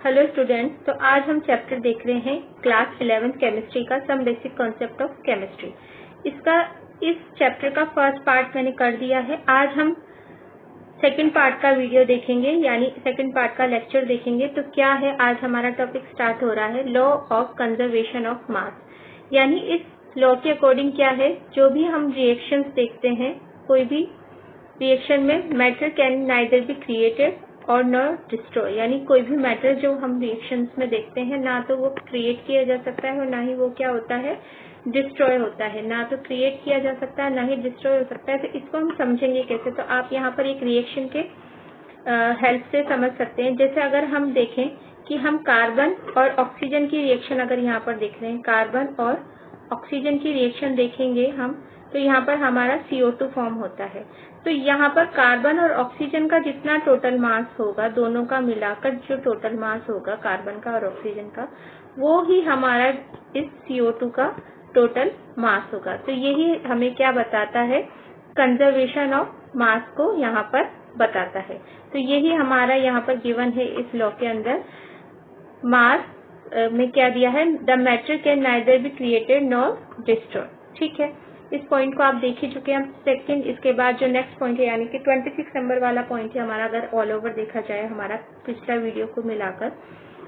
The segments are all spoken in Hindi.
हेलो स्टूडेंट्स, तो आज हम चैप्टर देख रहे हैं क्लास 11th केमिस्ट्री का some basic concept of chemistry. इस चैप्टर का फर्स्ट पार्ट मैंने कर दिया है। आज हम सेकंड पार्ट का वीडियो देखेंगे, यानी सेकंड पार्ट का लेक्चर देखेंगे। तो क्या है, आज हमारा टॉपिक स्टार्ट हो रहा है law of conservation of mass. यानी इस लॉ के अकॉर्डिंग क्या है, जो भी हम रिएक्शंस देखते हैं, कोई भी रिएक्शन में matter can neither be created और न डिस्ट्रॉय, यानी कोई भी मैटर जो हम रिएक्शंस में देखते हैं ना तो वो क्रिएट किया जा सकता है और ना ही वो क्या होता है, डिस्ट्रॉय होता है। ना तो क्रिएट किया जा सकता है ना ही डिस्ट्रॉय हो सकता है। तो इसको हम समझेंगे कैसे, तो आप यहाँ पर एक रिएक्शन के हेल्प से समझ सकते हैं। जैसे अगर हम देखें कि हम कार्बन और ऑक्सीजन की रिएक्शन अगर यहाँ पर देख रहे हैं, कार्बन और ऑक्सीजन की रिएक्शन देखेंगे हम, तो यहाँ पर हमारा CO2 फॉर्म होता है। तो यहाँ पर कार्बन और ऑक्सीजन का जितना टोटल मास होगा, दोनों का मिलाकर जो टोटल मास होगा कार्बन का और ऑक्सीजन का, वो ही हमारा इस CO2 का टोटल मास होगा। तो यही हमें क्या बताता है, कंजर्वेशन ऑफ मास को यहाँ पर बताता है। तो यही हमारा यहाँ पर गिवन है इस लॉ के अंदर। मास में क्या दिया है, the matter can neither be created nor destroy. ठीक है, इस पॉइंट को आप देख ही चुके हैं। सेकंड, इसके बाद जो नेक्स्ट पॉइंट है, यानी कि 26 नंबर वाला पॉइंट है हमारा, अगर ऑल ओवर देखा जाए हमारा पिछला वीडियो को मिलाकर,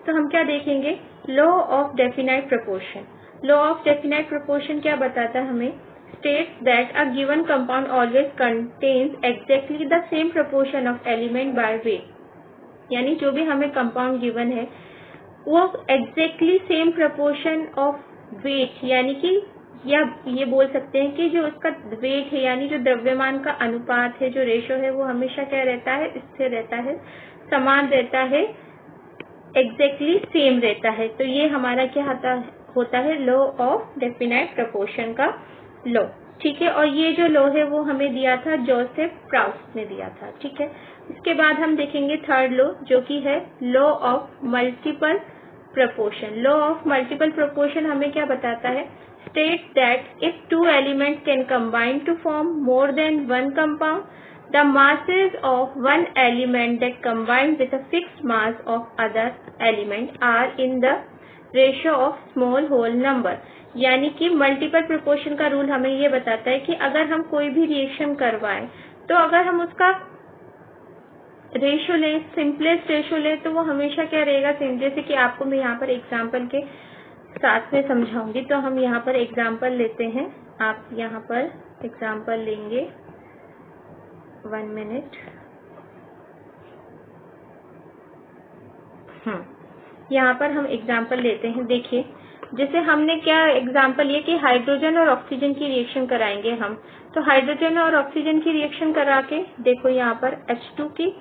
तो हम क्या देखेंगे, law of definite proportion. Law of definite proportion क्या बताता है हमें, states that a given compound always contains exactly the same proportion of element by weight। यानी जो भी हमें कंपाउंड गिवन है वो exactly same proportion of weight, यानी कि या ये बोल सकते हैं कि जो उसका वेट है, यानी जो द्रव्यमान का अनुपात है, जो रेशो है, वो हमेशा क्या रहता है, स्थिर रहता है, समान रहता है, एग्जैक्टली सेम रहता है। तो ये हमारा क्या होता है, लॉ ऑफ डेफिनाइट प्रोपोर्शन का लॉ। ठीक है, और ये जो लॉ है वो हमें दिया था जोसेफ प्राउस ने दिया था। ठीक है, इसके बाद हम देखेंगे थर्ड लॉ, जो कि है law of multiple proportion. Law of multiple proportion हमें क्या बताता है, states that if two elements can combine to form more than one compound, the masses of one element that combine with a fixed mass of other element are in the ratio of small whole number। यानी कि मल्टीपल प्रोपोर्शन का रूल हमें ये बताता है कि अगर हम कोई भी रिएक्शन करवाएं, तो अगर हम उसका रेशो ले, सिंपलेस्ट रेशो ले, तो वो हमेशा क्या रहेगा, सेम। जैसे कि आपको मैं यहाँ पर एग्जाम्पल के साथ में समझाऊंगी। तो हम यहाँ पर एग्जाम्पल लेते हैं, आप यहाँ पर एग्जाम्पल लेंगे, 1 मिनट। यहाँ पर हम एग्जाम्पल लेते हैं। देखिए, जैसे हमने क्या एग्जाम्पल लिया कि हाइड्रोजन और ऑक्सीजन की रिएक्शन कराएंगे हम। तो हाइड्रोजन और ऑक्सीजन की रिएक्शन करा के देखो, यहाँ पर H2 की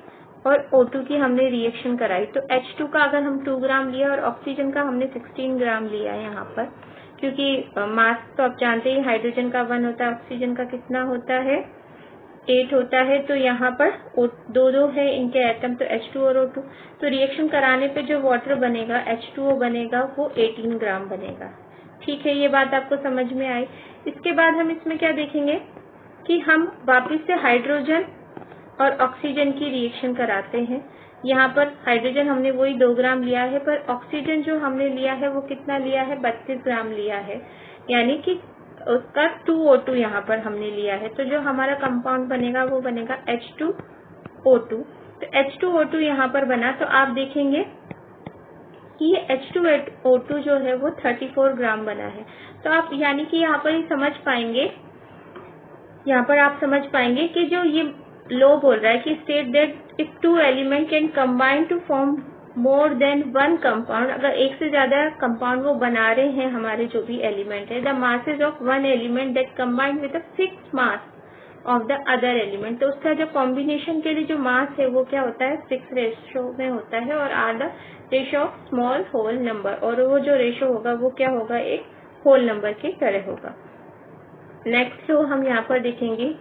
और O2 की हमने रिएक्शन कराई। तो H2 का अगर हम 2 ग्राम लिया और ऑक्सीजन का हमने 16 ग्राम लिया है यहाँ पर, क्योंकि मास तो आप जानते हैं, हाइड्रोजन का 1 होता है, ऑक्सीजन का कितना होता है, 8 होता है। तो यहाँ पर दो है इनके एटम, तो H2 और O2। तो रिएक्शन कराने पे जो वाटर बनेगा, H2O बनेगा, वो 18 ग्राम बनेगा। ठीक है, ये बात आपको समझ में आई। इसके बाद हम इसमें क्या देखेंगे कि हम वापस से हाइड्रोजन और ऑक्सीजन की रिएक्शन कराते हैं। यहाँ पर हाइड्रोजन हमने वही 2 ग्राम लिया है, पर ऑक्सीजन जो हमने लिया है वो कितना लिया है, 32 ग्राम लिया है, यानी कि उसका 2O2 यहाँ पर हमने लिया है। तो जो हमारा कंपाउंड बनेगा वो बनेगा H2O2। तो H2O2 यहाँ पर बना, तो आप देखेंगे कि ये H2O2 जो है वो 34 ग्राम बना है। तो आप यानी कि यहाँ पर ही समझ पाएंगे, यहाँ पर आप समझ पाएंगे कि जो ये लॉ बोल रहा है कि state that if two element can combine to form more than one compound, अगर एक से ज्यादा कंपाउंड वो बना रहे हैं हमारे जो भी एलिमेंट है, the masses of one element that combine with a fixed mass of the other element. तो उसका जो कॉम्बिनेशन के लिए जो मास है वो क्या होता है, 6 रेशो में होता है, और are the ratio of small whole number, और वो जो रेशो होगा वो क्या होगा, एक होल नंबर की तरह होगा। नेक्स्ट लॉ हम यहाँ पर देखेंगे,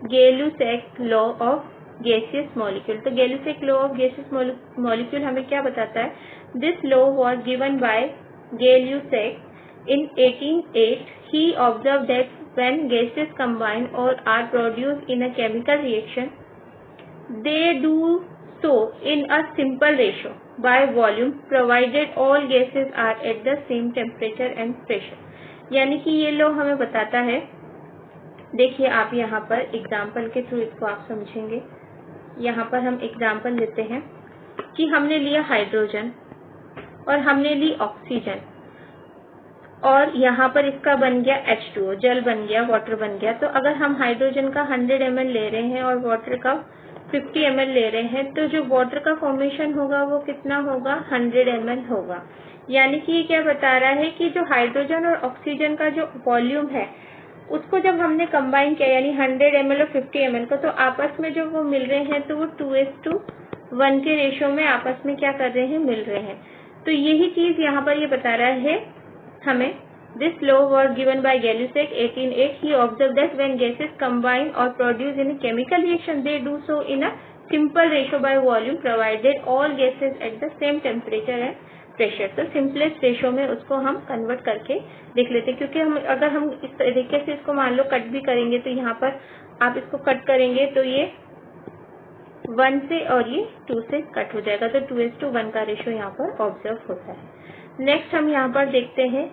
Gay Lussac law of gaseous molecule. तो Gay Lussac law of gaseous molecule हमें क्या बताता है, this law was given by Gay Lussac in 1808। He observe that when gases combine और are produced in a chemical reaction, they do so in a simple ratio by volume provided all gases are at the same temperature and pressure। यानी कि ये लो हमें बताता है, देखिए आप यहाँ पर एग्जाम्पल के थ्रू इसको आप समझेंगे। यहाँ पर हम एग्जाम्पल लेते हैं कि हमने लिया हाइड्रोजन और हमने ली ऑक्सीजन, और यहाँ पर इसका बन गया H2O, जल बन गया, वाटर बन गया। तो अगर हम हाइड्रोजन का 100 ml ले रहे हैं और वाटर का 50 ml ले रहे हैं, तो जो वाटर का फॉर्मेशन होगा वो कितना होगा, 100 ml होगा। यानी कि ये क्या बता रहा है कि जो हाइड्रोजन और ऑक्सीजन का जो वॉल्यूम है उसको जब हमने कंबाइन किया, यानी 100 ml और 50 ml को, तो आपस में जो वो मिल रहे हैं तो वो 2:1 के रेशियो में आपस में क्या कर रहे हैं, मिल रहे हैं। तो यही चीज यहाँ पर ये बता रहा है हमें। This law was given by Gay-Lussac 1808. He observed that when gases combine or produce in a chemical reaction, they do so in a simple ratio by volume provided all gases at the same temperature and pressure। तो simplest ratio में उसको हम कन्वर्ट करके देख लेते हैं, क्योंकि हम अगर हम इस तरीके से इसको मान लो कट भी करेंगे, तो यहाँ पर आप इसको कट करेंगे तो ये 1 से और ये 2 से कट हो जाएगा, तो 2:1 का रेशियो यहाँ पर ऑब्जर्व होता है। नेक्स्ट हम यहाँ पर देखते हैं,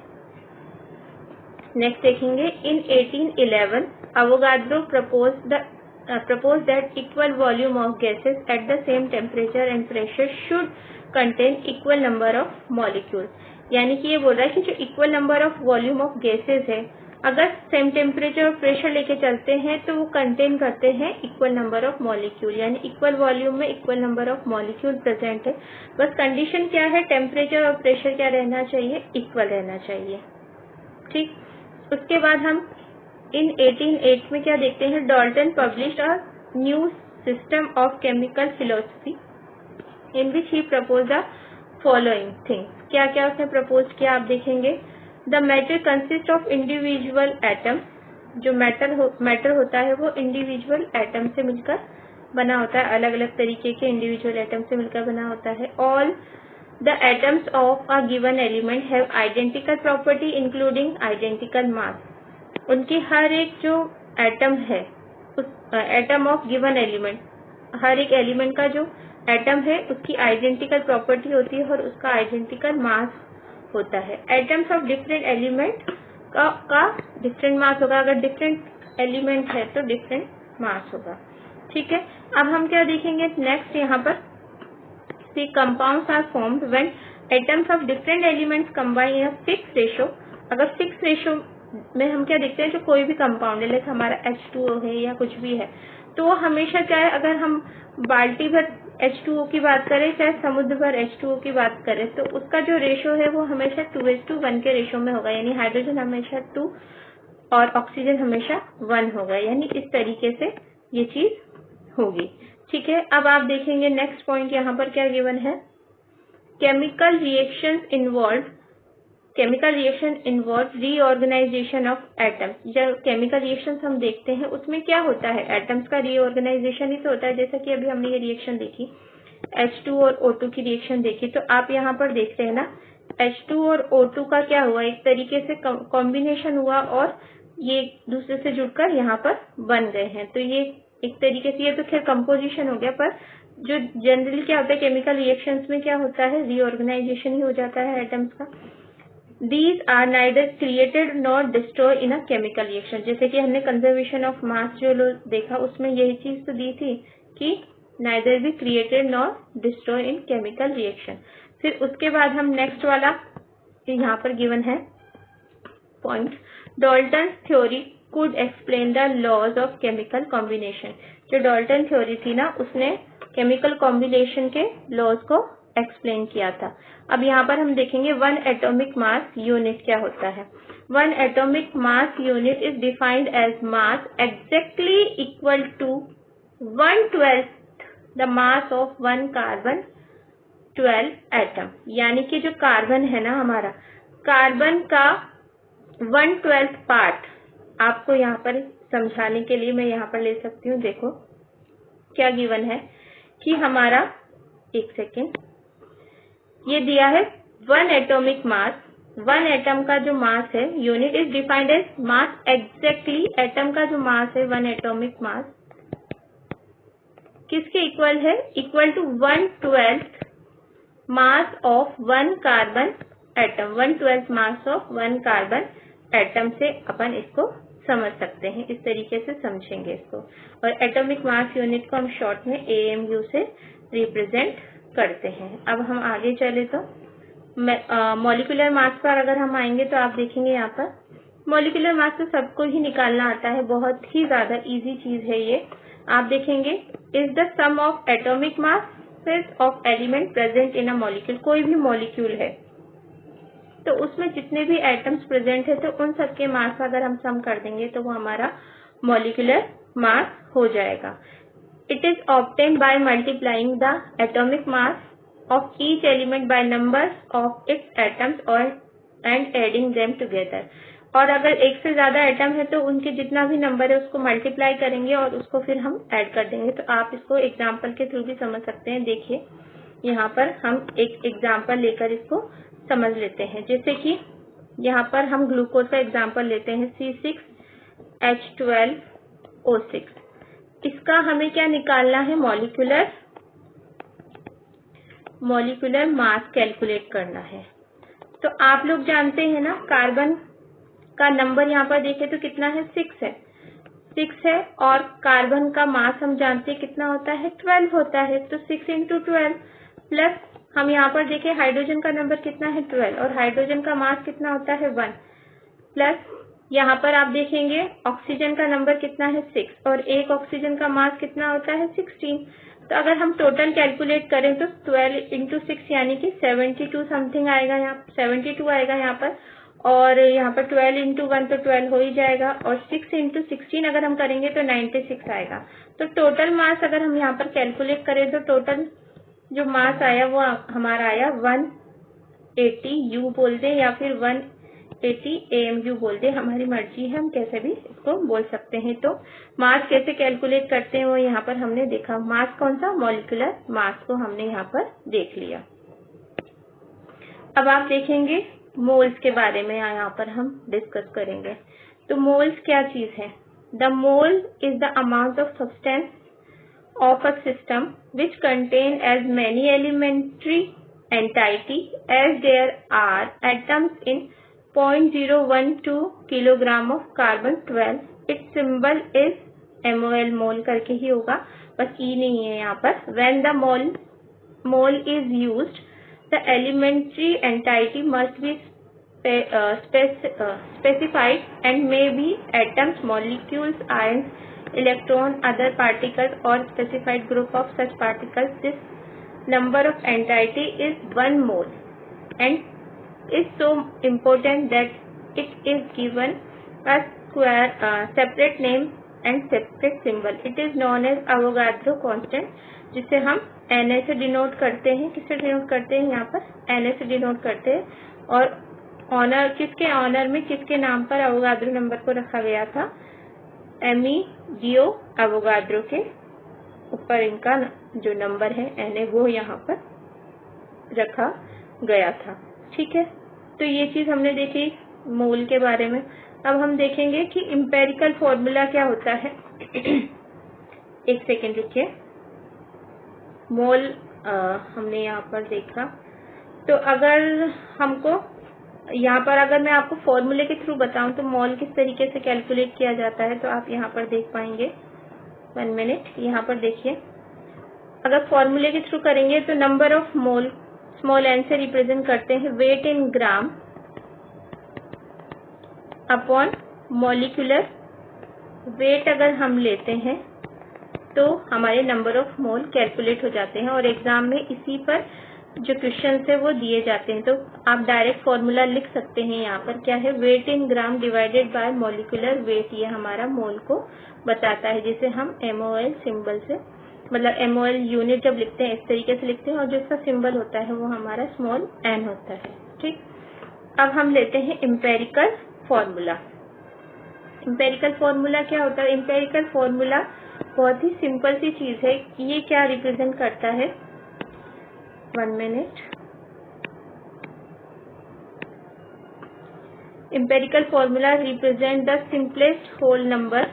नेक्स्ट देखेंगे इन 1811 Avogadro proposed that equal volume of gases at the same temperature and pressure should contain equal number of molecules। यानी कि ये बोल रहा है कि जो equal number of volume of gases है, अगर सेम टेम्परेचर और प्रेशर लेके चलते हैं तो वो कंटेन करते हैं इक्वल नंबर ऑफ मॉलिक्यूल, यानी इक्वल वॉल्यूम में equal number of molecule present है। बस कंडीशन क्या है, टेम्परेचर और प्रेशर क्या रहना चाहिए, इक्वल रहना चाहिए। ठीक, उसके बाद हम इन 1808 में क्या देखते हैं, Dalton published a new system of chemical philosophy in which he propose the following things. क्या क्या उसने प्रपोज किया आप देखेंगे। The matter consist of individual atom, जो मैटर होता है वो इंडिविजुअल एटम से मिलकर बना होता है, अलग अलग तरीके के इंडिविजुअल एटम से मिलकर बना होता है। All the atoms of a given element have identical property including identical mass. उनकी हर एक जो एटम है, उस एटम ऑफ गिवन एलिमेंट, हर एक एलिमेंट का जो एटम है उसकी आइडेंटिकल प्रॉपर्टी होती है और उसका आइडेंटिकल मास होता है। एटम्स ऑफ डिफरेंट एलिमेंट का डिफरेंट मास होगा, अगर डिफरेंट एलिमेंट है तो डिफरेंट मास होगा। ठीक है, अब हम क्या देखेंगे नेक्स्ट, यहाँ पर see compounds are formed when atoms of different elements combine in a fix ratio. अगर फिक्स रेशियो में हम क्या देखते हैं, जो कोई भी कंपाउंड है, लाइक हमारा H2O है या कुछ भी है, तो वो हमेशा क्या है, अगर हम बाल्टी भर H2O की बात करें चाहे समुद्र भर H2O की बात करें, तो उसका जो रेशियो है वो हमेशा 2:1 के रेशियो में होगा, यानी हाइड्रोजन हमेशा 2 और ऑक्सीजन हमेशा 1 होगा, यानी इस तरीके से ये चीज होगी। ठीक है, अब आप देखेंगे नेक्स्ट पॉइंट यहाँ पर क्या गिवन है, chemical reaction involve reorganization of atoms. जब केमिकल रिएक्शंस हम देखते हैं उसमें क्या होता है, एटम्स का रीऑर्गेनाइजेशन ही तो होता है। जैसा कि अभी हमने ये रिएक्शन देखी, H2 और O2 की रिएक्शन देखी, तो आप यहाँ पर देख रहे हैं ना, H2 और O2 का क्या हुआ, एक तरीके से कॉम्बिनेशन हुआ और ये दूसरे से जुड़कर यहाँ पर बन गए हैं। तो ये एक तरीके से, ये तो खैर कंपोजिशन हो गया, पर जो जनरली क्या होता है केमिकल रिएक्शंस में क्या होता है, रीऑर्गेनाइजेशन ही हो जाता है एटम्स का। These are neither created nor destroyed in a chemical reaction। जैसे कि हमने कंजर्वेशन ऑफ मास जो देखा, उसमें यही चीज तो दी थी कि neither be created nor destroyed in chemical reaction। फिर उसके बाद हम नेक्स्ट वाला यहाँ पर गिवन है point, Dalton theory could explain the laws of chemical combination। जो डाल्टन थ्योरी थी ना, उसने केमिकल कॉम्बिनेशन के लॉज को एक्सप्लेन किया था। अब यहाँ पर हम देखेंगे 1 एटॉमिक मास यूनिट क्या होता है। 1 atomic mass unit is defined as mass exactly equal to 1/12 the mass of 1 carbon 12 atom. यानी कि जो कार्बन है ना हमारा, कार्बन का 1/12 पार्ट, आपको यहाँ पर समझाने के लिए मैं यहाँ पर ले सकती हूँ। देखो क्या गिवन है कि हमारा, एक सेकेंड, ये दिया है 1 एटॉमिक मास, 1 एटम का जो मास है unit is defined as mass exactly, atom का जो मास है 1 एटॉमिक मास किसके इक्वल है? Equal to 1/12 mass of 1 carbon atom. 1/12 mass of 1 carbon atom से अपन इसको समझ सकते हैं, इस तरीके से समझेंगे इसको। और एटॉमिक मास यूनिट को हम शॉर्ट में AMU से रिप्रेजेंट करते हैं। अब हम आगे चले तो मॉलिक्यूलर मास पर अगर हम आएंगे तो आप देखेंगे यहाँ पर मॉलिक्यूलर मास तो सबको ही निकालना आता है, बहुत ही ज्यादा इजी चीज है ये। आप देखेंगे is the sum of atomic masses of element present in a molecule. कोई भी मॉलिक्यूल है तो उसमें जितने भी एटम्स प्रेजेंट है तो उन सबके मास अगर हम सम कर देंगे तो वो हमारा मॉलिक्यूलर मास हो जाएगा। It is obtain by multiplying the atomic mass of each element by numbers of its atoms and adding them together। और अगर एक से ज्यादा एटम है तो उनके जितना भी नंबर है उसको मल्टीप्लाई करेंगे और उसको फिर हम ऐड कर देंगे। तो आप इसको एग्जाम्पल के थ्रू भी समझ सकते हैं। देखिए यहाँ पर हम एक एग्जाम्पल लेकर इसको समझ लेते हैं। जैसे कि यहाँ पर हम ग्लूकोज का एग्जाम्पल लेते हैं C6H12O6। इसका हमें क्या निकालना है? मॉलिक्यूलर मास कैलकुलेट करना है। तो आप लोग जानते हैं ना, कार्बन का नंबर यहाँ पर देखें तो कितना है? 6 है। 6 है और कार्बन का मास हम जानते हैं कितना होता है? 12 होता है। तो 6 × 12 प्लस हम यहाँ पर देखें हाइड्रोजन का नंबर कितना है? 12 और हाइड्रोजन का मास कितना होता है? 1 प्लस यहाँ पर आप देखेंगे ऑक्सीजन का नंबर कितना है? 6 और एक ऑक्सीजन का मास कितना होता है? 16। तो अगर हम टोटल कैलकुलेट करें तो 12 × 6 यानी कि 72 समथिंग आएगा, यहाँ 72 आएगा यहाँ पर। और यहाँ पर 12 × 1 तो 12 हो ही जाएगा और 6 × 16 अगर हम करेंगे तो 96 आएगा। तो टोटल मास अगर हम यहाँ पर कैलकुलेट करें तो टोटल जो मास आया वो हमारा आया 180 U बोल दें या फिर 180 AMU बोल दें, हमारी मर्जी है, हम कैसे भी इसको बोल सकते हैं। तो मास कैसे कैलकुलेट करते हैं वो यहाँ पर हमने देखा। मास कौन सा? मॉलिक्यूलर मास को हमने यहाँ पर देख लिया। अब आप देखेंगे मोल्स के बारे में यहाँ पर हम डिस्कस करेंगे। तो मोल्स क्या चीज है? The mole is the amount of substance of a system which contain as many elementary entity as there are atoms in 0.012 kilogram of carbon 12। its symbol is MOL, मोल करके ही होगा, बस E नहीं है यहाँ पर। when the mole is used the elementary entity must be specified and may be atoms, molecules, ions, electron, other particles or specified group of such particles। This number of entity is 1 mole and is so important that it is given a separate name and separate symbol। It is known as Avogadro constant, जिसे हम Na से डिनोट करते हैं। किससे डिनोट करते हैं? यहाँ पर Na से डिनोट करते हैं। और ऑनर किसके ऑनर में, किसके नाम पर अवोगाद्रो नंबर को रखा गया था? एमिडियो अवोगाद्रो के ऊपर इनका जो नंबर है Na वो यहाँ पर रखा गया था। ठीक है, तो ये चीज हमने देखी मोल के बारे में। अब हम देखेंगे कि एम्पिरिकल फॉर्मूला क्या होता है। एक सेकेंड रुकिए। मोल हमने यहाँ पर देखा, तो अगर हमको यहाँ पर अगर मैं आपको फॉर्मूले के थ्रू बताऊं तो मोल किस तरीके से कैलकुलेट किया जाता है तो आप यहाँ पर देख पाएंगे। 1 मिनट, यहाँ पर देखिए। अगर फॉर्मूले के थ्रू करेंगे तो number of mole small n से रिप्रेजेंट करते हैं wait in gram upon molecular wait. अगर हम लेते हैं तो हमारे नंबर ऑफ मोल कैलकुलेट हो जाते हैं और एग्जाम में इसी पर जो क्वेश्चन है वो दिए जाते हैं। तो आप डायरेक्ट फॉर्मूला लिख सकते हैं। यहाँ पर क्या है? Weight in gram divided by molecular weight. ये हमारा मोल को बताता है, जिसे हम MOL सिंबल से, मतलब MOL यूनिट जब लिखते हैं इस तरीके से लिखते हैं और जो इसका सिंबल होता है वो हमारा स्मॉल n होता है। ठीक, अब हम लेते हैं एम्पिरिकल फॉर्मूला। एम्पिरिकल फॉर्मूला क्या होता है? एम्पिरिकल फॉर्मूला बहुत ही सिंपल सी चीज है। ये क्या रिप्रेजेंट करता है? 1 minute. empirical formula represent the simplest whole number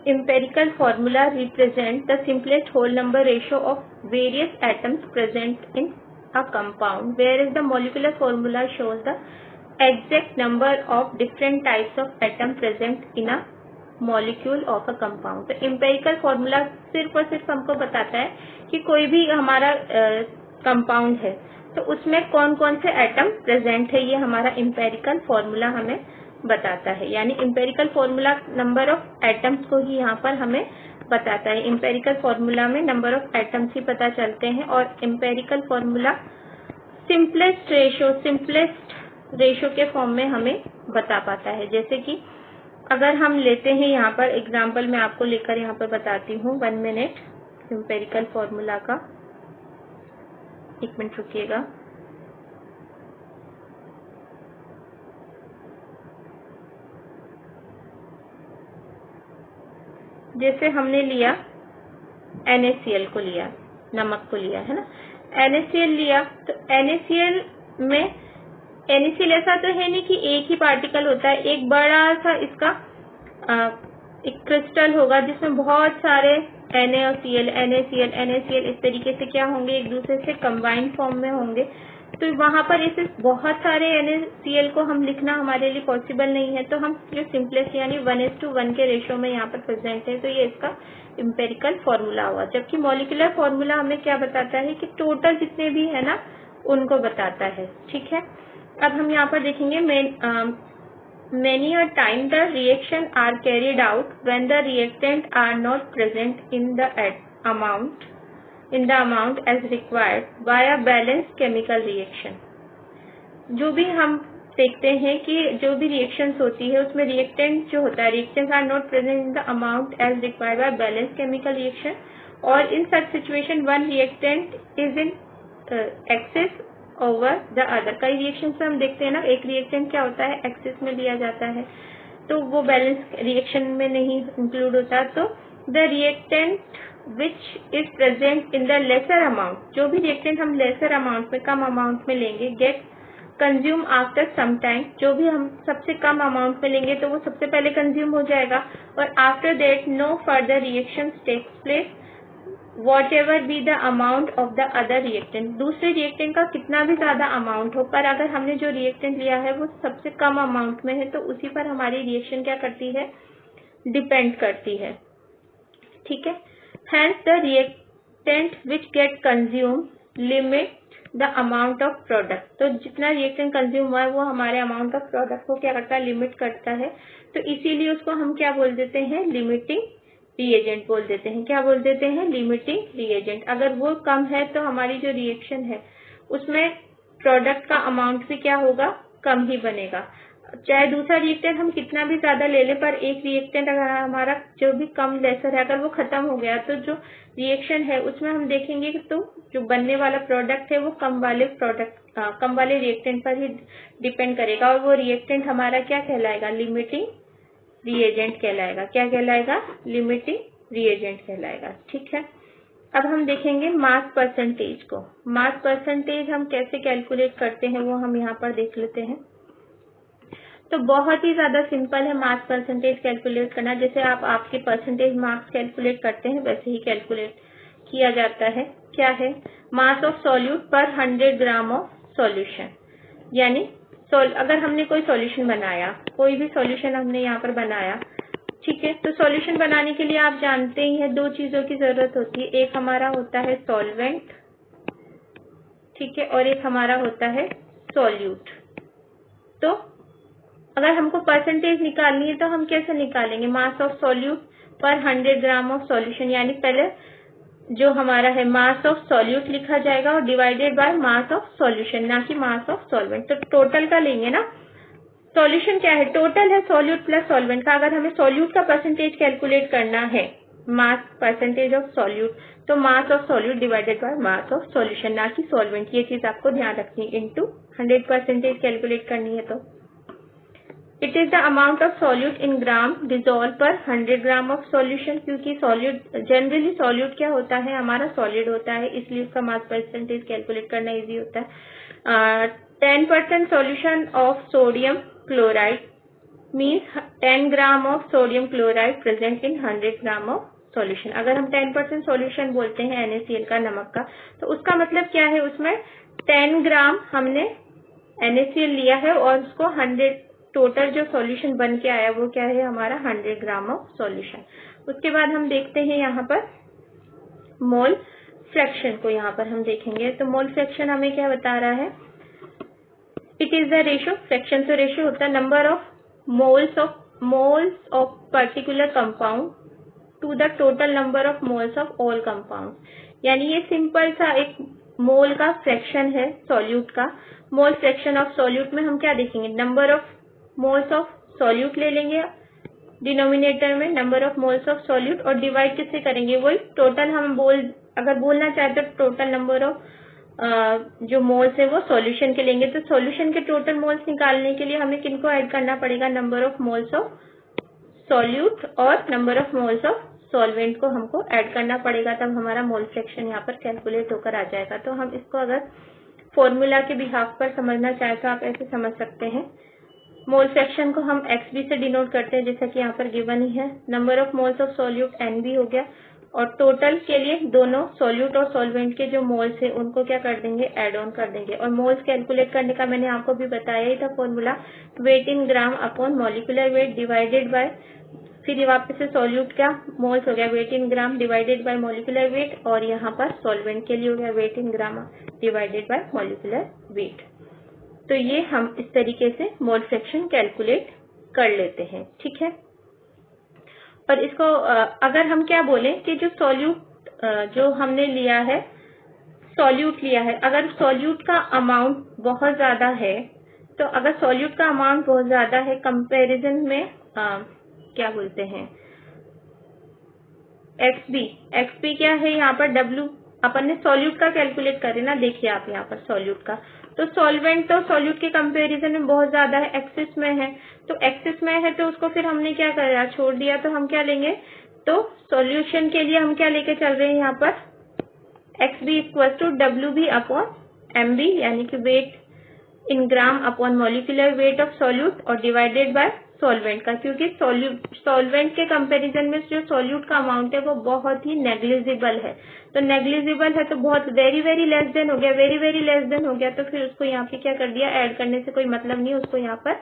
empirical formula represent the simplest whole number ratio of various atoms present in a compound, whereas the molecular formula shows the exact number of different types of atom present in a molecule of a compound. तो empirical formula सिर्फ और सिर्फ हमको बताता है कि कोई भी हमारा कंपाउंड है तो उसमें कौन कौन से एटम प्रेजेंट है, ये हमारा empirical formula हमें बताता है. यानी empirical formula number of atoms को ही यहाँ पर हमें बताता है. empirical formula में नंबर ऑफ एटम्स ही पता चलते हैं और empirical formula सिंपलेस्ट रेशो के फॉर्म में हमें बता पाता है. जैसे कि अगर हम लेते हैं यहाँ पर एग्जाम्पल मैं आपको लेकर यहाँ पर बताती हूँ 1 मिनट empirical formula का. 1 मिनट रुकिएगा. जैसे हमने लिया NaCl को लिया, नमक को लिया है ना, NaCl लिया तो NaCl में NaCl ऐसा तो है नहीं कि एक ही पार्टिकल होता है, एक बड़ा सा इसका एक क्रिस्टल होगा जिसमें बहुत सारे NaCl इस तरीके से क्या होंगे, एक दूसरे से कंबाइंड फॉर्म में होंगे. तो वहां पर इसे बहुत सारे NaCl को हम लिखना हमारे लिए पॉसिबल नहीं है, तो हम जो सिंपलेस्ट यानी 1:1 के रेशो में यहाँ पर प्रेजेंट है, तो ये इसका एम्पेरिकल फॉर्मूला हुआ. जबकि मॉलिक्यूलर फॉर्मूला हमें क्या बताता है कि टोटल जितने भी है ना उनको बताता है. ठीक है, अब हम यहाँ पर देखेंगे many a time the reaction are carried out when the reactant are not present in the amount as required by a balanced chemical reaction. जो भी हम देखते हैं कि जो भी रिएक्शंस होती है उसमें रिएक्टेंट जो होता है, reactants are not present in the amount as required by balance chemical reaction, और in such situation one reactant is in excess over the other. कई रिएक्शन में हम देखते हैं ना, एक रिएक्टेंट क्या होता है एक्सेस में लिया जाता है तो वो बैलेंस रिएक्शन में नहीं इंक्लूड होता. तो the reactant which is present in the lesser amount, जो भी रिएक्टेंट हम लेसर अमाउंट में कम अमाउंट में लेंगे, get consume after some time, जो भी हम सबसे कम अमाउंट में लेंगे तो वो सबसे पहले कंज्यूम हो जाएगा, और after that no further reaction takes place whatever be the amount of the other reactant. दूसरे रिएक्टेंट का कितना भी ज्यादा अमाउंट हो, पर अगर हमने जो रिएक्टेंट लिया है वो सबसे कम अमाउंट में है तो उसी पर हमारी रिएक्शन क्या करती है, डिपेंड करती है. ठीक है, hence the reactant which get consume limit the amount of product. तो जितना रिएक्टेंट कंज्यूम हुआ है वो हमारे अमाउंट ऑफ प्रोडक्ट को क्या करता है, लिमिट करता है. तो इसीलिए उसको हम क्या बोल देते हैं, लिमिटिंग रिएजेंट बोल देते हैं. क्या बोल देते हैं, लिमिटिंग रिएजेंट. अगर वो कम है तो हमारी जो रिएक्शन है उसमें प्रोडक्ट का अमाउंट भी क्या होगा, कम ही बनेगा. चाहे दूसरा रिएक्टेंट हम कितना भी ज्यादा ले लें, पर एक रिएक्टेंट अगर हमारा जो भी कम लेसर है अगर वो खत्म हो गया तो जो रिएक्शन है उसमें हम देखेंगे कि तो जो बनने वाला प्रोडक्ट है वो कम वाले रिएक्टेंट पर ही डिपेंड करेगा, और वो रिएक्टेंट हमारा क्या कहलाएगा, लिमिटिंग रिएजेंट कहलाएगा. क्या कहलाएगा, लिमिटिंग रिएजेंट कहलाएगा. ठीक है, अब हम देखेंगे मास परसेंटेज को. मास परसेंटेज हम कैसे कैलकुलेट करते हैं वो हम यहाँ पर देख लेते हैं. तो बहुत ही ज्यादा सिंपल है मास परसेंटेज कैलकुलेट करना. जैसे आप आपके परसेंटेज मार्क्स कैलकुलेट करते हैं वैसे ही कैलकुलेट किया जाता है. क्या है, mass of solute per 100 gram of solution. यानी अगर हमने कोई सॉल्यूशन बनाया, कोई भी सॉल्यूशन हमने यहाँ पर बनाया, ठीक है, तो सॉल्यूशन बनाने के लिए आप जानते ही हैं 2 चीजों की जरूरत होती है. एक हमारा होता है सॉल्वेंट, ठीक है, और एक हमारा होता है सॉल्यूट. तो अगर हमको परसेंटेज निकालनी है तो हम कैसे निकालेंगे, मास of solute per 100 gram of solution, यानी पहले जो हमारा है मास ऑफ सॉल्यूट लिखा जाएगा और divided by mass of solution, ना कि मास ऑफ सॉल्वेंट. तो टोटल का लेंगे ना, सॉल्यूशन क्या है, टोटल है सॉल्यूट प्लस सॉल्वेंट का. अगर हमें सॉल्यूट का परसेंटेज कैलकुलेट करना है, मास परसेंटेज ऑफ सॉल्यूट, तो मास of solute divided by mass of solution, ना कि सॉल्वेंट. ये चीज आपको ध्यान रखनी है. इनटू 100% कैलकुलेट करनी है तो it is the amount of solute in gram dissolve पर 100 ग्राम ऑफ सॉल्यूशन. क्योंकि सॉल्यूट जनरली सॉल्यूट क्या होता है, हमारा सॉलिड होता है, इसलिए उसका मास परसेंटेज कैलकुलेट करना इजी होता है. 10% solution of sodium chloride means 10 gram of sodium chloride present in 100 gram of solution. अगर हम 10% सॉल्यूशन बोलते हैं NaCl का, नमक का, तो उसका मतलब क्या है, उसमें 10 ग्राम हमने NaCl लिया है और उसको 100 टोटल जो सॉल्यूशन बन के आया वो क्या है हमारा 100 ग्राम ऑफ सॉल्यूशन। उसके बाद हम देखते हैं यहाँ पर मोल फ्रैक्शन को, यहाँ पर हम देखेंगे तो मोल फ्रैक्शन हमें क्या बता रहा है, it is the ratio, fraction तो रेशियो होता है number of moles of particular compound to the total number of moles of all compound. यानी ये सिंपल सा एक मोल का फ्रैक्शन है सॉल्यूट का। मोल फ्रैक्शन ऑफ सॉल्यूट में हम क्या देखेंगे, number of moles of solute ले लेंगे डिनोमिनेटर में, number of moles of solute, और डिवाइड किससे करेंगे, वही टोटल हम अगर बोलना चाहते तो टोटल नंबर ऑफ जो मोल्स है वो सॉल्यूशन के लेंगे। तो सॉल्यूशन के टोटल मोल्स निकालने के लिए हमें किनको ऐड करना पड़ेगा, number of moles of solute और number of moles of solvent को हमको ऐड करना पड़ेगा, तब हमारा मोल फ्रैक्शन यहाँ पर कैलकुलेट होकर आ जाएगा। तो हम इसको अगर फॉर्मूला के बिहाफ पर समझना चाहे तो आप ऐसे समझ सकते हैं, मोल फ्रैक्शन को हम XB से डिनोट करते हैं जैसा कि यहाँ पर गिवन ही है, number of moles of solute NB हो गया, और टोटल के लिए दोनों सॉल्यूट और सॉल्वेंट के जो मोल्स है उनको क्या कर देंगे, ऐड ऑन कर देंगे। और मोल्स कैलकुलेट करने का मैंने आपको भी बताया ही था formula, weight in gram upon molecular weight divided by, फिर वापस से सॉल्यूट का मोल्स हो गया weight in gram divided by molecular weight, और यहाँ पर सॉल्वेंट के लिए हो गया weight in gram divided by molecular weight. तो ये हम इस तरीके से मोल फ्रैक्शन कैलकुलेट कर लेते हैं, ठीक है। और इसको अगर हम क्या बोलें कि जो सॉल्यूट जो हमने लिया है, सॉल्यूट लिया है, अगर सॉल्यूट का अमाउंट बहुत ज्यादा है, तो अगर सॉल्यूट का अमाउंट बहुत ज्यादा है कंपैरिजन में क्या बोलते हैं XB क्या है यहाँ पर W, अपन ने सॉल्यूट का कैलकुलेट करे ना, देखिए आप यहाँ पर सॉल्यूट का, तो सॉल्वेंट तो सॉल्यूट के कंपैरिजन में बहुत ज्यादा है, एक्सिस में है, तो एक्सिस में है तो उसको फिर हमने क्या करा, छोड़ दिया, तो हम क्या लेंगे, तो सॉल्यूशन के लिए हम क्या लेके चल रहे हैं यहाँ पर XB equal to WB upon MB, यानी कि weight in gram upon molecular weight of solute और डिवाइडेड बाय सॉल्वेंट का, क्योंकि सॉल्वेंट के कंपैरिजन में जो सॉल्यूट का अमाउंट है वो बहुत ही नेग्लिजिबल है, तो नेग्लिजिबल है तो बहुत वेरी वेरी लेस देन हो गया, वेरी वेरी लेस देन हो गया, तो फिर उसको यहाँ पे क्या कर दिया, ऐड करने से कोई मतलब नहीं, उसको यहाँ पर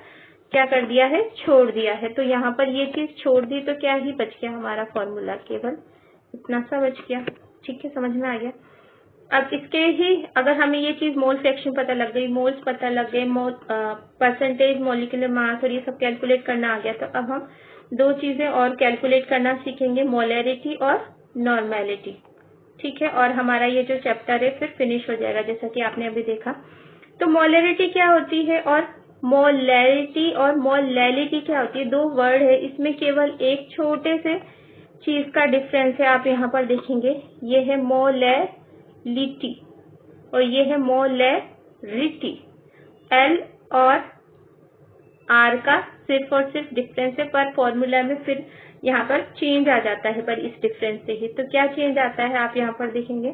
क्या कर दिया है, छोड़ दिया है। तो यहाँ पर ये चीज छोड़ दी तो क्या ही बच गया हमारा फॉर्मूला, केवल इतना सा बच गया, ठीक है, समझ में आ गया। अब इसके ही अगर हमें ये चीज मोल फ्रैक्शन पता लग गई, मोल्स पता लग गए, परसेंटेज, मॉलिक्यूलर मास और ये सब कैलकुलेट करना आ गया, तो अब हम दो चीजें और कैलकुलेट करना सीखेंगे, मोलैरिटी और नॉर्मेलिटी, ठीक है, और हमारा ये जो चैप्टर है फिर फिनिश हो जाएगा जैसा कि आपने अभी देखा। तो मोलैरिटी क्या होती है और मोलैरिटी और मोलैलिटी क्या होती है, दो वर्ड है, इसमें केवल एक छोटे से चीज का डिफरेंस है, आप यहाँ पर देखेंगे, ये है मोलैलिटी और ये है मोलैरिटी, L और R का सिर्फ और सिर्फ डिफरेंस है, पर फॉर्मूला में फिर यहाँ पर चेंज आ जाता है, पर इस डिफरेंस से ही। तो क्या चेंज आता है आप यहाँ पर देखेंगे,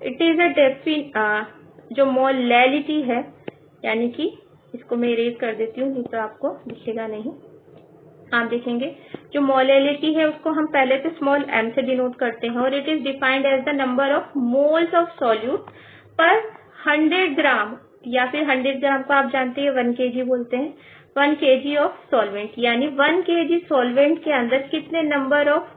इट इज अ जो मोलैलिटी है, यानी कि इसको मैं इरेज कर देती हूँ, नहीं तो आपको दिखेगा नहीं, आप देखेंगे जो मोलैलिटी है उसको हम पहले से स्मॉल m से डिनोट करते हैं, और it is defined as the number of moles of solute per 100 ग्राम, या फिर 100 ग्राम को आप जानते हैं 1 kg बोलते हैं, 1 kg ऑफ सॉल्वेंट, यानी 1 kg सॉल्वेंट के अंदर कितने number of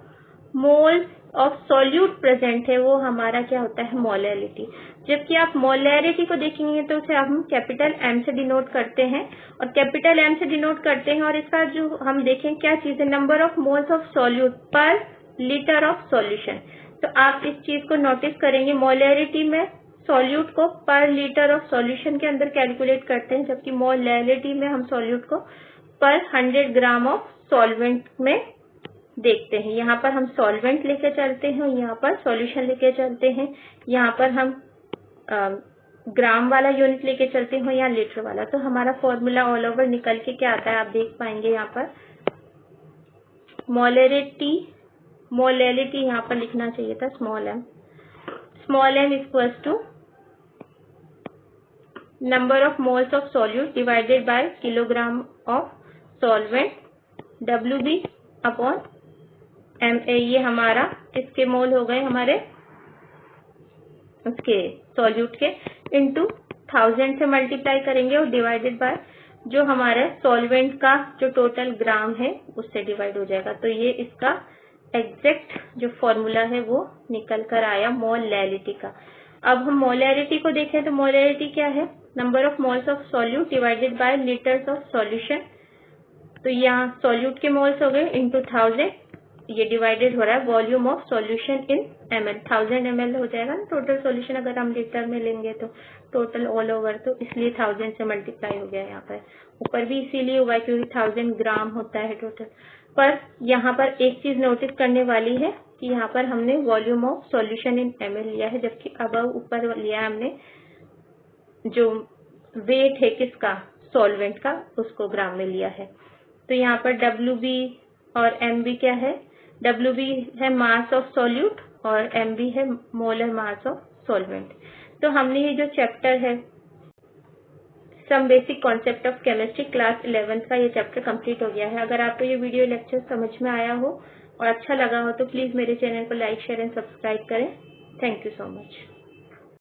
moles of solute present है, वो हमारा क्या होता है, मोलैलिटी। जबकि आप मोलैरिटी को देखेंगे तो उसे हम कैपिटल M से डिनोट करते हैं, और कैपिटल M से डिनोट करते हैं, और इसका जो हम देखें क्या चीज है, number of moles of solute पर लीटर ऑफ सॉल्यूशन। तो आप इस चीज को नोटिस करेंगे, मोलैरिटी में सॉल्यूट को पर लीटर ऑफ सॉल्यूशन के अंदर कैलकुलेट करते हैं, जबकि मोलैलिटी में हम सॉल्यूट को पर 100 ग्राम ऑफ सॉल्वेंट में देखते हैं। यहाँ पर हम सॉल्वेंट लेके चलते हैं, यहाँ पर सॉल्यूशन लेके चलते हैं, यहाँ पर हम ग्राम वाला यूनिट लेके चलते हैं या लीटर वाला। तो हमारा फॉर्मूला ऑल ओवर निकल के क्या आता है आप देख पाएंगे, यहाँ पर मोलैलिटी यहाँ पर लिखना चाहिए था small m equals to number of moles of solute divided by kilogram of solvent WB upon MA, ये हमारा किसके मोल हो गए, हमारे उसके सॉल्यूट के, इनटू 1000 से मल्टीप्लाई करेंगे और डिवाइडेड बाय जो हमारे सॉल्वेंट का जो टोटल ग्राम है उससे डिवाइड हो जाएगा। तो ये इसका एग्जैक्ट जो फॉर्मूला है वो निकल कर आया मोलैरिटी का। अब हम मोलैरिटी को देखें तो मोलैरिटी क्या है, number of moles of solute divided bye litres of solution. तो यहाँ सॉल्यूट के मोल्स हो गए इंटू 1000, ये डिवाइडेड हो रहा है volume of solution in ml, 1000 ml हो जाएगा ना टोटल सॉल्यूशन, अगर हम लीटर में लेंगे तो टोटल ऑल ओवर, तो इसलिए 1000 से मल्टीप्लाई हो गया यहाँ पर। ऊपर भी इसीलिए हुआ क्योंकि 1000 ग्राम होता है टोटल। पर यहाँ पर एक चीज नोटिस करने वाली है कि यहाँ पर हमने volume of solution in ml लिया है, जबकि अब ऊपर लिया है हमने जो वेट है किसका, सॉल्वेंट का, उसको ग्राम में लिया है। तो यहाँ पर WB और MB क्या है, WB है मास ऑफ सॉल्यूट और MB है मोलर मास ऑफ सॉल्वेंट। तो हमने ये जो चैप्टर है some basic concept of chemistry class 11 का ये चैप्टर कंप्लीट हो गया है। अगर आपको ये वीडियो लेक्चर समझ में आया हो और अच्छा लगा हो तो प्लीज मेरे चैनल को लाइक शेयर एंड सब्सक्राइब करें। Thank you so much.